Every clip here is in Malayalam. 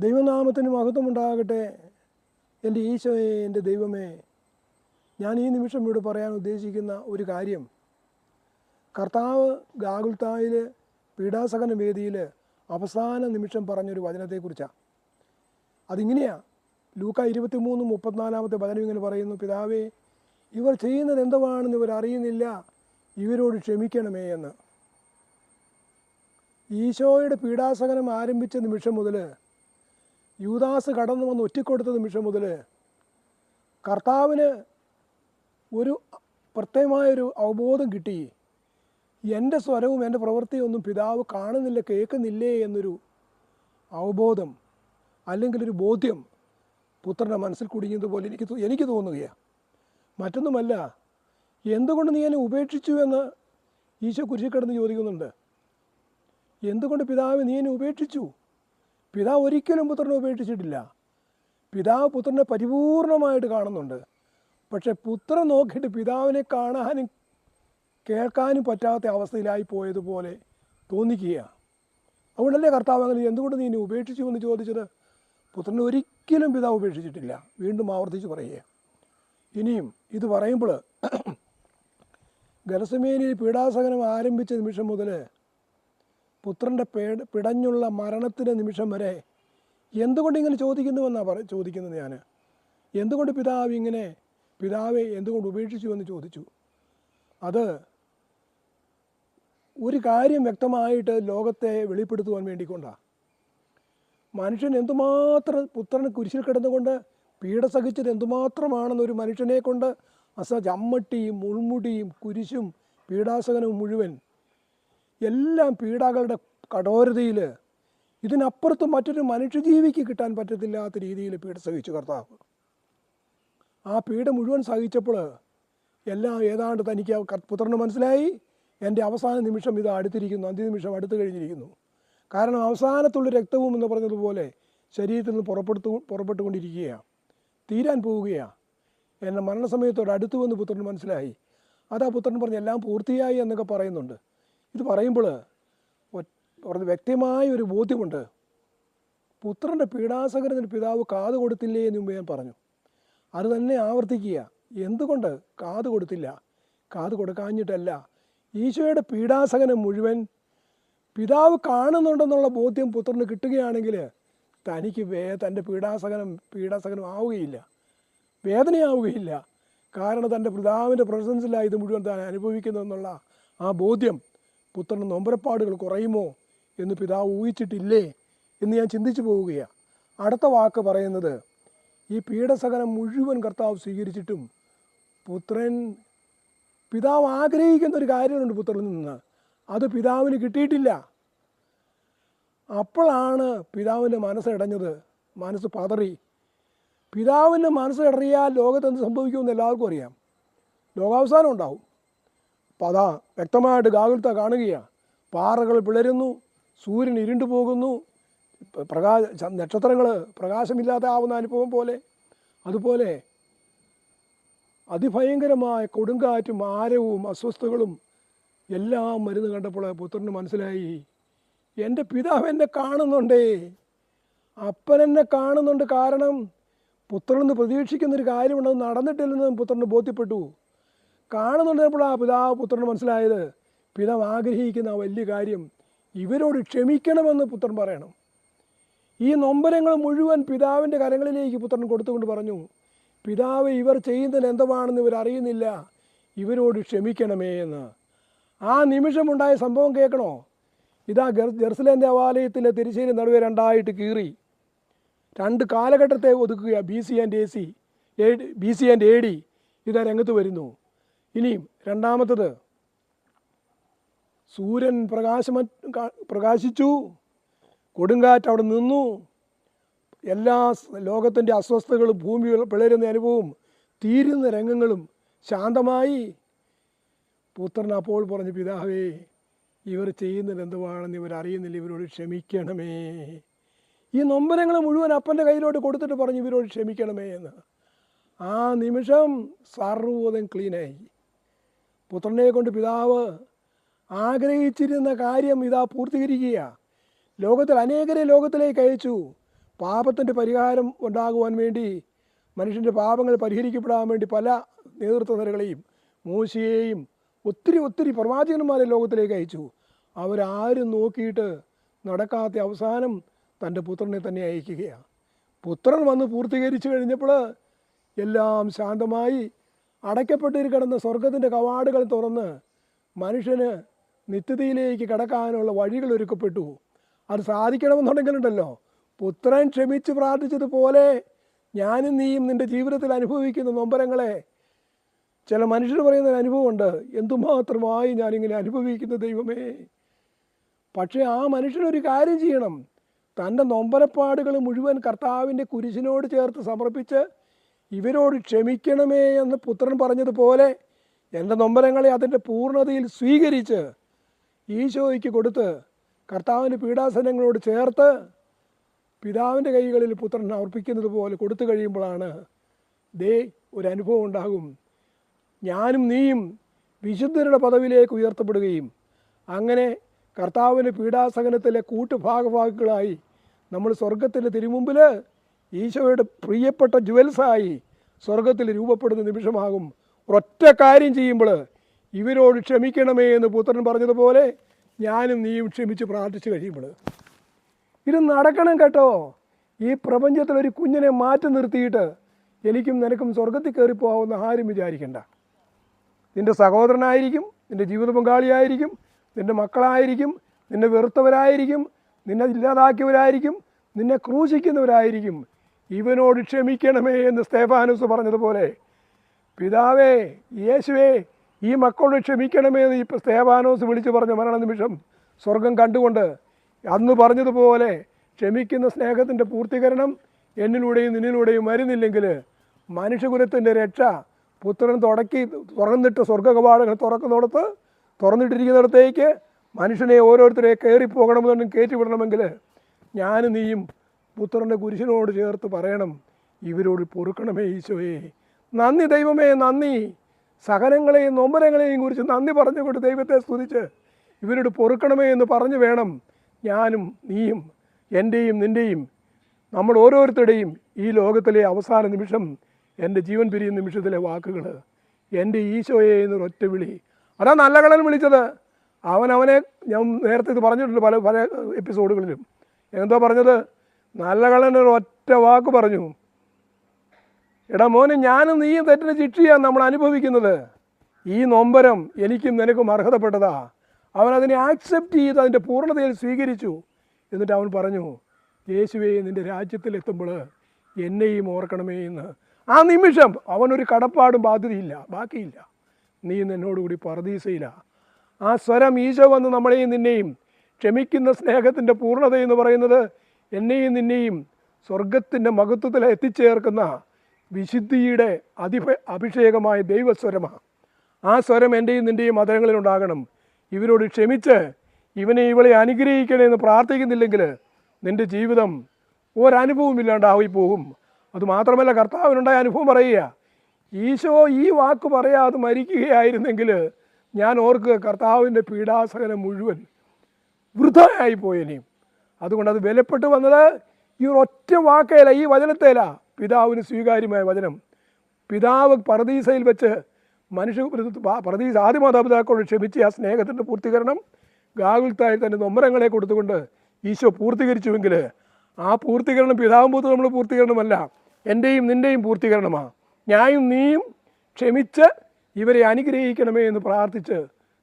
ദൈവനാമത്തിന് മഹത്വമുണ്ടാകട്ടെ. എൻ്റെ ഈശോയെ, എൻ്റെ ദൈവമേ, ഞാൻ ഈ നിമിഷം ഇവിടെ പറയാൻ ഉദ്ദേശിക്കുന്ന ഒരു കാര്യം, കർത്താവ് ഗാഗുൽത്തായിൽ പീഡാസഹന വേദിയിൽ അവസാന നിമിഷം പറഞ്ഞൊരു വചനത്തെക്കുറിച്ചാണ്. അതിങ്ങനെയാണ്. ലൂക്ക 23:34 വചനം ഇങ്ങനെ പറയുന്നു: പിതാവേ, ഇവർ ചെയ്യുന്നത് എന്തുവാണെന്ന് ഇവർ അറിയുന്നില്ല, ഇവരോട് ക്ഷമിക്കണമേ എന്ന്. ഈശോയുടെ പീഡാസഹനം ആരംഭിച്ച നിമിഷം മുതൽ, യൂദാസ് കടന്നു വന്ന് ഒറ്റിക്കൊടുത്ത നിമിഷം മുതൽ കർത്താവിന് ഒരു പ്രത്യേകമായൊരു അവബോധം കിട്ടി. എൻ്റെ സ്വരവും എൻ്റെ പ്രവൃത്തിയൊന്നും പിതാവ് കാണുന്നില്ല, കേൾക്കുന്നില്ലേ എന്നൊരു അവബോധം, അല്ലെങ്കിൽ ഒരു ബോധ്യം പുത്രൻ്റെ മനസ്സിൽ കുടുങ്ങിയതുപോലെ എനിക്ക് തോന്നുകയാണ്. മറ്റൊന്നുമല്ല, എന്തുകൊണ്ട് നീ എന്നെ ഉപേക്ഷിച്ചു എന്ന് ഈശോ കുരിശിൽ കിടന്ന് ചോദിക്കുന്നുണ്ട്. എന്തുകൊണ്ട് പിതാവ് നീ എന്നെ ഉപേക്ഷിച്ചു? പിതാവ് ഒരിക്കലും പുത്രനെ ഉപേക്ഷിച്ചിട്ടില്ല. പിതാവ് പുത്രനെ പരിപൂർണമായിട്ട് കാണുന്നുണ്ട്. പക്ഷെ പുത്രൻ നോക്കിയിട്ട് പിതാവിനെ കാണാനും കേൾക്കാനും പറ്റാത്ത അവസ്ഥയിലായി പോയതുപോലെ തോന്നിക്കുകയാണ്. അതുകൊണ്ടല്ലേ കർത്താവ് അങ്ങനെ എന്തുകൊണ്ട് നീ എന്നെ ഉപേക്ഷിച്ചു എന്ന് ചോദിച്ചത്? പുത്രനെ ഒരിക്കലും പിതാവ് ഉപേക്ഷിച്ചിട്ടില്ല. വീണ്ടും ആവർത്തിച്ച് പറയുക. ഇനിയും ഇത് പറയുമ്പോൾ ഗത്സമേനിയിൽ പീഡാസഹനം ആരംഭിച്ച നിമിഷം മുതൽ പുത്രൻ്റെ പിടഞ്ഞുള്ള മരണത്തിൻ്റെ നിമിഷം വരെ എന്തുകൊണ്ട് ഇങ്ങനെ ചോദിക്കുന്നുവെന്നാണ് ചോദിക്കുന്നത് ഞാൻ. എന്തുകൊണ്ട് പിതാവെ എന്തുകൊണ്ട് ഉപേക്ഷിച്ചു എന്ന് ചോദിച്ചു. അത് ഒരു കാര്യം വ്യക്തമായിട്ട് ലോകത്തെ വെളിപ്പെടുത്തുവാൻ വേണ്ടിക്കൊണ്ടാണ്. മനുഷ്യൻ എന്തുമാത്രം പുത്രന് കുരിശിൽ കിടന്നുകൊണ്ട് പീഡ സഹിച്ചത് എന്തുമാത്രമാണെന്നൊരു മനുഷ്യനെ കൊണ്ട് ചമ്മട്ടിയും മുൾമുടിയും കുരിശും പീഡാസഹനവും മുഴുവൻ എല്ലാം പീഡകളുടെ കഠോരതയിൽ ഇതിനപ്പുറത്ത് മറ്റൊരു മനുഷ്യജീവിക്ക് കിട്ടാൻ പറ്റത്തില്ലാത്ത രീതിയിൽ പീഡ സഹിച്ചു കർത്താവ്. ആ പീഡ മുഴുവൻ സഹിച്ചപ്പോൾ എല്ലാം ഏതാണ്ട് തനിക്ക് പുത്രന് മനസ്സിലായി, എൻ്റെ അവസാന നിമിഷം ഇത് അടുത്തിരിക്കുന്നു, അന്ത്യനിമിഷം അടുത്തു കഴിഞ്ഞിരിക്കുന്നു. കാരണം അവസാനത്തുള്ള രക്തവും എന്ന് പറഞ്ഞതുപോലെ ശരീരത്തിൽ നിന്ന് പുറപ്പെട്ടുകൊണ്ടിരിക്കുകയാണ്, തീരാൻ പോവുകയാണ്. എന്നെ മരണസമയത്തോട് അടുത്തുവെന്ന് പുത്രന് മനസ്സിലായി. അതാ പുത്രൻ പറഞ്ഞ് എല്ലാം പൂർത്തിയായി എന്നൊക്കെ പറയുന്നുണ്ട്. ഇത് പറയുമ്പോൾ വ്യക്തമായ ഒരു ബോധ്യമുണ്ട്. പുത്രൻ്റെ പീഡാസഹനത്തിന് പിതാവ് കാത് കൊടുത്തില്ലേ എന്ന് മുമ്പ് ഞാൻ പറഞ്ഞു. അത് തന്നെ ആവർത്തിക്കുക. എന്തുകൊണ്ട് കാത് കൊടുത്തില്ല? കാത് കൊടുക്കാഞ്ഞിട്ടല്ല, ഈശോയുടെ പീഡാസഹനം മുഴുവൻ പിതാവ് കാണുന്നുണ്ടെന്നുള്ള ബോധ്യം പുത്രന് കിട്ടുകയാണെങ്കിൽ തനിക്ക് തൻ്റെ പീഡാസഹനം ആവുകയില്ല, വേദനയാവുകയില്ല. കാരണം തൻ്റെ പിതാവിൻ്റെ പ്രസൻസിലായി ഇത് മുഴുവൻ താൻ അനുഭവിക്കുന്നതെന്നുള്ള ആ ബോധ്യം പുത്രന് നൊമ്പരപ്പാടുകൾ കുറയുമോ എന്ന് പിതാവ് ഊഹിച്ചിട്ടില്ലേ എന്ന് ഞാൻ ചിന്തിച്ചു പോവുകയാണ്. അടുത്ത വാക്ക് പറയുന്നത്, ഈ പീഡസഹനം മുഴുവൻ കർത്താവ് സ്വീകരിച്ചിട്ടും പിതാവ് ആഗ്രഹിക്കുന്ന ഒരു കാര്യമുണ്ട് പുത്രനിൽ നിന്ന്, അത് പിതാവിന് കിട്ടിയിട്ടില്ല. അപ്പോഴാണ് പിതാവിൻ്റെ മനസ്സിടഞ്ഞത്, മനസ്സ് പതറി. പിതാവിൻ്റെ മനസ്സിടറിയാൽ ലോകത്ത് എന്ത് സംഭവിക്കുമെന്ന് എല്ലാവർക്കും അറിയാം. ലോകാവസാനം ഉണ്ടാവും. അപ്പോൾ അതാ വ്യക്തമായിട്ട് ഗാഗുൽത്ത കാണുകയാണ്. പാറകൾ പിളരുന്നു, സൂര്യൻ ഇരുണ്ടു പോകുന്നു, നക്ഷത്രങ്ങൾ പ്രകാശമില്ലാതെ ആവുന്ന അനുഭവം പോലെ. അതുപോലെ അതിഭയങ്കരമായ കൊടുങ്കാറ്റും ആരവും അസ്വസ്ഥതകളും എല്ലാം മരുന്ന് കണ്ടപ്പോൾ പുത്രന് മനസ്സിലായി, എൻ്റെ പിതാവ് എന്നെ കാണുന്നുണ്ടേ, അപ്പനെന്നെ കാണുന്നുണ്ട്. കാരണം പുത്രനെന്ന് പ്രതീക്ഷിക്കുന്നൊരു കാര്യമുണ്ടെന്ന് നടന്നിട്ടില്ലെന്ന് പുത്രന് ബോധ്യപ്പെട്ടു. കാണുന്നുണ്ടപ്പോൾ ആ പിതാവ് പുത്രന് മനസ്സിലായത്, പിതാവ് ആഗ്രഹിക്കുന്ന ആ വലിയ കാര്യം ഇവരോട് ക്ഷമിക്കണമെന്ന് പുത്രൻ പറയണം. ഈ നൊമ്പരങ്ങൾ മുഴുവൻ പിതാവിൻ്റെ കരങ്ങളിലേക്ക് പുത്രൻ കൊടുത്തുകൊണ്ട് പറഞ്ഞു, പിതാവ് ഇവർ ചെയ്യുന്നത് എന്തുവാണെന്ന് ഇവർ അറിയുന്നില്ല, ഇവരോട് ക്ഷമിക്കണമേ എന്ന്. ആ നിമിഷമുണ്ടായ സംഭവം കേൾക്കണോ? ഇതാ ജെറുസലേം ദേവാലയത്തിലെ തിരശ്ശീല നടുവെ രണ്ടായിട്ട് കീറി, രണ്ട് കാലഘട്ടത്തെ ഒതുക്കുക. BC and AD ഇതാ രംഗത്ത് വരുന്നു. ഇനിയും രണ്ടാമത്തത്, സൂര്യൻ പ്രകാശിച്ചു, കൊടുങ്കാറ്റ് അവിടെ നിന്നു, എല്ലാ ലോകത്തിൻ്റെ അസ്വസ്ഥതകളും ഭൂമി പിളരുന്ന അനുഭവവും തീരുന്ന രംഗങ്ങളും ശാന്തമായി. പുത്രൻ അപ്പോൾ പറഞ്ഞു, പിതാവേ ഇവർ ചെയ്യുന്നത് എന്തുവാണെന്ന് ഇവർ അറിയുന്നില്ല, ഇവരോട് ക്ഷമിക്കണമേ. ഈ നൊമ്പരങ്ങൾ മുഴുവൻ അപ്പൻ്റെ കയ്യിലോട്ട് കൊടുത്തിട്ട് പറഞ്ഞു, ഇവരോട് ക്ഷമിക്കണമേ എന്ന്. ആ നിമിഷം സർവ്വതും ക്ലീനായി. പുത്രനെ കൊണ്ട് പിതാവ് ആഗ്രഹിച്ചിരുന്ന കാര്യം ഇതാ പൂർത്തീകരിക്കുക. ലോകത്തിൽ അനേകരെ ലോകത്തിലേക്ക് അയച്ചു. പാപത്തിൻ്റെ പരിഹാരം ഉണ്ടാകുവാൻ വേണ്ടി, മനുഷ്യൻ്റെ പാപങ്ങൾ പരിഹരിക്കപ്പെടാൻ വേണ്ടി പല നേതൃത്വ നിരകളെയും മോശയെയും ഒത്തിരി പ്രവാചകന്മാരെ ലോകത്തിലേക്ക് അയച്ചു. അവരാരും നോക്കിയിട്ട് നടക്കാത്ത അവസാനം തൻ്റെ പുത്രനെ തന്നെ അയക്കുകയാണ്. പുത്രൻ വന്ന് പൂർത്തീകരിച്ചു കഴിഞ്ഞപ്പോൾ എല്ലാം ശാന്തമായി അടയ്ക്കപ്പെട്ടിരി കിടന്ന സ്വർഗത്തിൻ്റെ കവാടകൾ തുറന്ന് മനുഷ്യന് നിത്യതയിലേക്ക് കടക്കാനുള്ള വഴികൾ ഒരുക്കപ്പെട്ടു. അത് സാധിക്കണമെന്നുണ്ടെങ്കിലുണ്ടല്ലോ, പുത്രൻ ക്ഷമിച്ച് പ്രാർത്ഥിച്ചതുപോലെ ഞാനും നീയും നിൻ്റെ ജീവിതത്തിൽ അനുഭവിക്കുന്ന നൊമ്പരങ്ങളെ, ചില മനുഷ്യർ പറയുന്നൊരു അനുഭവമുണ്ട്, എന്തുമാത്രമായി ഞാനിങ്ങനെ അനുഭവിക്കുന്ന ദൈവമേ. പക്ഷേ ആ മനുഷ്യനൊരു കാര്യം ചെയ്യണം, തൻ്റെ നൊമ്പരപ്പാടുകൾ മുഴുവൻ കർത്താവിൻ്റെ കുരിശിനോട് ചേർത്ത് സമർപ്പിച്ച് ഇവരോട് ക്ഷമിക്കണമേ എന്ന് പുത്രൻ പറഞ്ഞതുപോലെ എൻ്റെ നൊമ്പരങ്ങളെ അതിൻ്റെ പൂർണ്ണതയിൽ സ്വീകരിച്ച് ഈശോയ്ക്ക് കൊടുത്ത് കർത്താവിൻ്റെ പീഡാസനങ്ങളോട് ചേർത്ത് പിതാവിൻ്റെ കൈകളിൽ പുത്രൻ അർപ്പിക്കുന്നത് പോലെ കൊടുത്തു കഴിയുമ്പോഴാണ് ഒരു അനുഭവം ഉണ്ടാകും. ഞാനും നീയും വിശുദ്ധരുടെ പദവിയിലേക്ക് ഉയർത്തപ്പെടുകയും അങ്ങനെ കർത്താവിൻ്റെ പീഡാസഹനത്തിലെ കൂട്ടുഭാഗഭാഗികളായി നമ്മൾ സ്വർഗത്തിൻ്റെ തിരുമുമ്പിൽ ഈശോയുടെ പ്രിയപ്പെട്ട ജുവൽസായി സ്വർഗത്തിൽ രൂപപ്പെടുന്ന നിമിഷമാകും. ഒറ്റ കാര്യം ചെയ്യുമ്പോൾ, ഇവരോട് ക്ഷമിക്കണമേ എന്ന് പുത്രൻ പറഞ്ഞതുപോലെ ഞാനും നീയും ക്ഷമിച്ച് പ്രാർത്ഥിച്ചു കഴിയുമ്പോൾ ഇത് നടക്കണം കേട്ടോ. ഈ പ്രപഞ്ചത്തിലൊരു കുഞ്ഞിനെ മാറ്റി നിർത്തിയിട്ട് എനിക്കും നിനക്കും സ്വർഗത്തിൽ കയറിപ്പോകുന്ന ആരും വിചാരിക്കണ്ട. നിൻ്റെ സഹോദരനായിരിക്കും, നിൻ്റെ ജീവിത പങ്കാളിയായിരിക്കും, നിൻ്റെ മക്കളായിരിക്കും, നിന്നെ വെറുത്തവരായിരിക്കും, നിന്നെ ഇല്ലാതാക്കിയവരായിരിക്കും, നിന്നെ ക്രൂശിക്കുന്നവരായിരിക്കും. ഇവനോട് ക്ഷമിക്കണമേ എന്ന് സ്തേഫാനോസ് പറഞ്ഞതുപോലെ, പിതാവേ, യേശുവേ, ഈ മക്കളോട് ക്ഷമിക്കണമേ എന്ന് ഇപ്പോൾ സ്തേഫാനോസ് വിളിച്ചു പറഞ്ഞ മരണനിമിഷം സ്വർഗം കണ്ടുകൊണ്ട് അന്ന് പറഞ്ഞതുപോലെ ക്ഷമിക്കുന്ന സ്നേഹത്തിൻ്റെ പൂർത്തീകരണം എന്നിലൂടെയും നിന്നിലൂടെയും വരുന്നില്ലെങ്കിൽ മനുഷ്യകുലത്തിൻ്റെ രക്ഷ പുത്രൻ തുറന്നിട്ട് സ്വർഗ കവാടങ്ങൾ തുറന്നിട്ടിരിക്കുന്നിടത്തേക്ക് മനുഷ്യനെ ഓരോരുത്തരെ കയറിപ്പോകണമെന്നും കയറ്റിവിടണമെങ്കിൽ ഞാനും നീയും പുത്രൻ്റെ കുരിശിനോട് ചേർത്ത് പറയണം, ഇവരോട് പൊറുക്കണമേ ഈശോയെ. നന്ദി ദൈവമേ, നന്ദി. സഹനങ്ങളെയും നൊമ്പരങ്ങളെയും കുറിച്ച് നന്ദി പറഞ്ഞുകൊണ്ട് ദൈവത്തെ സ്തുതിച്ച് ഇവരോട് പൊറുക്കണമേ എന്ന് പറഞ്ഞു വേണം ഞാനും നീയും, എൻ്റെയും നിൻ്റെയും, നമ്മൾ ഓരോരുത്തരുടെയും ഈ ലോകത്തിലെ അവസാന നിമിഷം, എൻ്റെ ജീവൻ പിരിയുന്ന നിമിഷത്തിലെ വാക്കുകൾ, എൻ്റെ ഈശോയെ എന്നൊരൊറ്റ വിളി. അതാ നല്ല കള്ളൻ വിളിച്ചത്. അവനെ ഞാൻ നേരത്തെ ഇത് പറഞ്ഞിട്ടുണ്ട് പല എപ്പിസോഡുകളിലും. എന്തോ പറഞ്ഞത്? നല്ല കള്ളനൊരു ഒറ്റ വാക്ക് പറഞ്ഞു, എടാ മോനെ, ഞാനും നീയും തെറ്റിന് ശിക്ഷയാണ് നമ്മൾ അനുഭവിക്കുന്നത്. ഈ നൊമ്പരം എനിക്കും നിനക്കും അർഹതപ്പെട്ടതാ. അവനതിനെ ആക്സെപ്റ്റ് ചെയ്ത് അതിൻ്റെ പൂർണ്ണതയിൽ സ്വീകരിച്ചു. എന്നിട്ട് അവൻ പറഞ്ഞു, യേശുവേ, നിൻ്റെ രാജ്യത്തിലെത്തുമ്പോൾ എന്നെയും ഓർക്കണമേ എന്ന്. ആ നിമിഷം അവനൊരു കടപ്പാടും ബാക്കിയില്ല. നീ എന്നോടുകൂടി പറുദീസയില്ല. ആ സ്വരം ഈശോ വന്ന് നമ്മളെയും നിന്നെയും ക്ഷമിക്കുന്ന സ്നേഹത്തിൻ്റെ പൂർണ്ണത എന്ന് പറയുന്നത് എന്നെയും നിന്നെയും സ്വർഗത്തിൻ്റെ മഹത്വത്തിൽ എത്തിച്ചേർക്കുന്ന വിശുദ്ധിയുടെ അഭിഷേകമായ ദൈവസ്വരമാണ്. ആ സ്വരം എൻ്റെയും നിൻ്റെയും മതങ്ങളിലുണ്ടാകണം. ഇവരോട് ക്ഷമിച്ച് ഇവളെ അനുഗ്രഹിക്കണേ എന്ന് പ്രാർത്ഥിക്കുന്നില്ലെങ്കിൽ നിൻ്റെ ജീവിതം ഒരനുഭവം ഇല്ലാണ്ടായി പോകും. അതുമാത്രമല്ല, കർത്താവിനുണ്ടായ അനുഭവം പറയുക, ഈശോ ഈ വാക്ക് പറയാതെ മരിക്കുകയായിരുന്നെങ്കിൽ ഞാൻ ഓർക്കുക കർത്താവിൻ്റെ പീഡാസഹനം മുഴുവൻ വൃഥയായി പോയനെയും. അതുകൊണ്ട് അത് വിലപ്പെട്ട് വന്നത് ഈ ഒറ്റ വാക്കേല, ഈ വചനത്തേല. പിതാവിന് സ്വീകാര്യമായ വചനം. പിതാവ് പറുദീസയിൽ വെച്ച് പറുദീസ ആദ്യ മാതാപിതാക്കളോട് ക്ഷമിച്ച ആ സ്നേഹത്തിൻ്റെ പൂർത്തീകരണം ഗാഗുൽത്തായി തൻ്റെ നൊമ്പരങ്ങളെ കൊടുത്തുകൊണ്ട് ഈശോ പൂർത്തീകരിച്ചുവെങ്കിൽ ആ പൂർത്തീകരണം പിതാവും പുത്രനും നമ്മൾ പൂർത്തീകരണമല്ല, എൻ്റെയും നിൻ്റെയും പൂർത്തീകരണമാണ്. ഞാനും നീയും ക്ഷമിച്ച് ഇവരെ അനുഗ്രഹിക്കണമേ എന്ന് പ്രാർത്ഥിച്ച്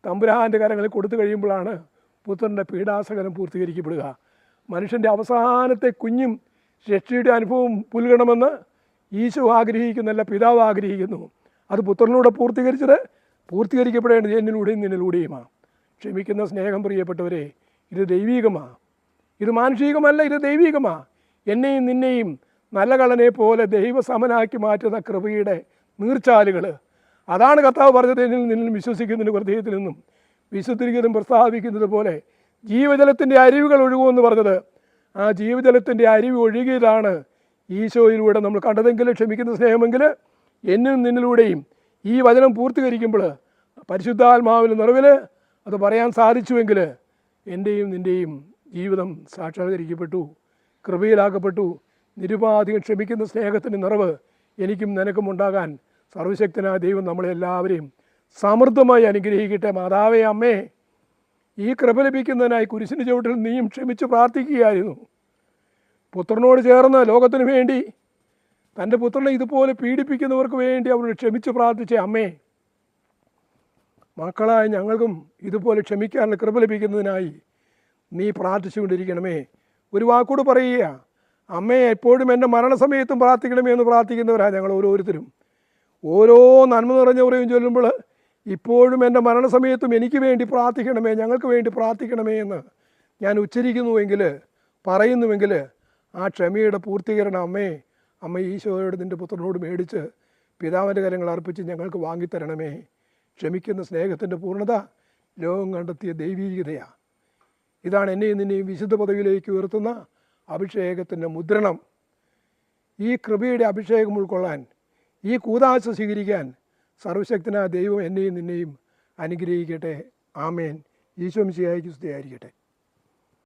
തമ്പുരാൻ്റെ കരങ്ങളിൽ കൊടുത്തു കഴിയുമ്പോഴാണ് പുത്രൻ്റെ പീഡാസഹനം പൂർത്തീകരിക്കപ്പെടുക. മനുഷ്യൻ്റെ അവസാനത്തെ കുഞ്ഞും രക്ഷയുടെ അനുഭവം പുൽകണമെന്ന് ഈശോ ആഗ്രഹിക്കുന്നല്ല, പിതാവ് ആഗ്രഹിക്കുന്നു. അത് പുത്രനിലൂടെ പൂർത്തീകരിക്കപ്പെടേണ്ടത് എന്നിലൂടെയും നിന്നിലൂടെയുമാണ്. ക്ഷമിക്കുന്ന സ്നേഹം പ്രിയപ്പെട്ടവരെ, ഇത് ദൈവീകമാണ്. ഇത് മാനുഷികമല്ല, ഇത് ദൈവീകമാണ്. എന്നെയും നിന്നെയും നല്ല കള്ളനെ പോലെ ദൈവസമനാക്കി മാറ്റുന്ന കൃപയുടെ നീർച്ചാലുകൾ. അതാണ് കർത്താവ് പറഞ്ഞത്, എന്നിൽ നിന്നും വിശ്വസിക്കുന്നതിന് ഹൃദയത്തിൽ നിന്നും വിശുദ്ധീകരിക്കുന്നതും പ്രസ്താവിക്കുന്നത് പോലെ ജീവജലത്തിൻ്റെ അരുവികൾ ഒഴുകുമെന്ന് പറഞ്ഞത്. ആ ജീവജലത്തിൻ്റെ അരുവി ഒഴുകിയതാണ് ഈശോയിലൂടെ നമ്മൾ കണ്ടതെങ്കിൽ, ക്ഷമിക്കുന്ന സ്നേഹമെങ്കിൽ എന്നിലും നിന്നിലൂടെയും ഈ വചനം പൂർത്തീകരിക്കുമ്പോൾ പരിശുദ്ധാത്മാവിൻ്റെ നിറവിൽ അത് പറയാൻ സാധിച്ചുവെങ്കിൽ എൻ്റെയും നിൻ്റെയും ജീവിതം സാക്ഷാത്കരിക്കപ്പെട്ടു. കൃപയിലാക്കപ്പെട്ടു. നിരുപാധികം ക്ഷമിക്കുന്ന സ്നേഹത്തിൻ്റെ നിറവ് എനിക്കും നിനക്കും ഉണ്ടാകാൻ സർവശക്തനായ ദൈവം നമ്മളെല്ലാവരെയും സമൃദ്ധമായി അനുഗ്രഹിക്കട്ടെ. മാതാവേ, അമ്മേ, ഈ കൃപ ലഭിക്കുന്നതിനായി കുരിശിന് ചുവട്ടിൽ നീയും ക്ഷമിച്ച് പ്രാർത്ഥിക്കുകയായിരുന്നു. പുത്രനോട് ചേർന്ന് ലോകത്തിന് വേണ്ടി തൻ്റെ പുത്രനെ ഇതുപോലെ പീഡിപ്പിക്കുന്നവർക്ക് വേണ്ടി അവൾ ക്ഷമിച്ച് പ്രാർത്ഥിച്ച അമ്മേ, മക്കളായ ഞങ്ങൾക്കും ഇതുപോലെ ക്ഷമിക്കാനുള്ള കൃപ ലഭിക്കുന്നതിനായി നീ പ്രാർത്ഥിച്ചുകൊണ്ടിരിക്കണമേ. ഒരു വാക്കൂട് പറയുക, അമ്മേ, എപ്പോഴും എൻ്റെ മരണസമയത്തും പ്രാർത്ഥിക്കണമേ എന്ന് പ്രാർത്ഥിക്കുന്നവരാണ് ഞങ്ങൾ ഓരോരുത്തരും. ഓരോ നന്മ നിറഞ്ഞവരെയും ചൊല്ലുമ്പോൾ ഇപ്പോഴും എൻ്റെ മരണസമയത്തും എനിക്ക് വേണ്ടി പ്രാർത്ഥിക്കണമേ, ഞങ്ങൾക്ക് വേണ്ടി പ്രാർത്ഥിക്കണമേ എന്ന് ഞാൻ ഉച്ചരിക്കുന്നുവെങ്കിൽ, പറയുന്നുവെങ്കിൽ, ആ ക്ഷമയുടെ പൂർത്തീകരണം അമ്മ ഈശോയോട് നിൻ്റെ പുത്രനോട് മേടിച്ച് പിതാവിൻ്റെ കാര്യങ്ങൾ അർപ്പിച്ച് ഞങ്ങൾക്ക് വാങ്ങിത്തരണമേ. ക്ഷമിക്കുന്ന സ്നേഹത്തിൻ്റെ പൂർണ്ണത ലോകം കണ്ടെത്തിയ ദൈവീകതയാണ്. ഇതാണ് എന്നെയും നിന്നെയും വിശുദ്ധ പദവിയിലേക്ക് ഉയർത്തുന്ന അഭിഷേകത്തിൻ്റെ മുദ്രണം. ഈ കൃപയുടെ അഭിഷേകം ഉൾക്കൊള്ളാൻ, ഈ കൂദാശ സ്വീകരിക്കാൻ സർവശക്തനായ ദൈവം എന്നെയും നിന്നെയും അനുഗ്രഹിക്കട്ടെ. ആമേൻ. ഈശോ മിശിഹായ്ക്ക് സ്തുതിയായിരിക്കട്ടെ.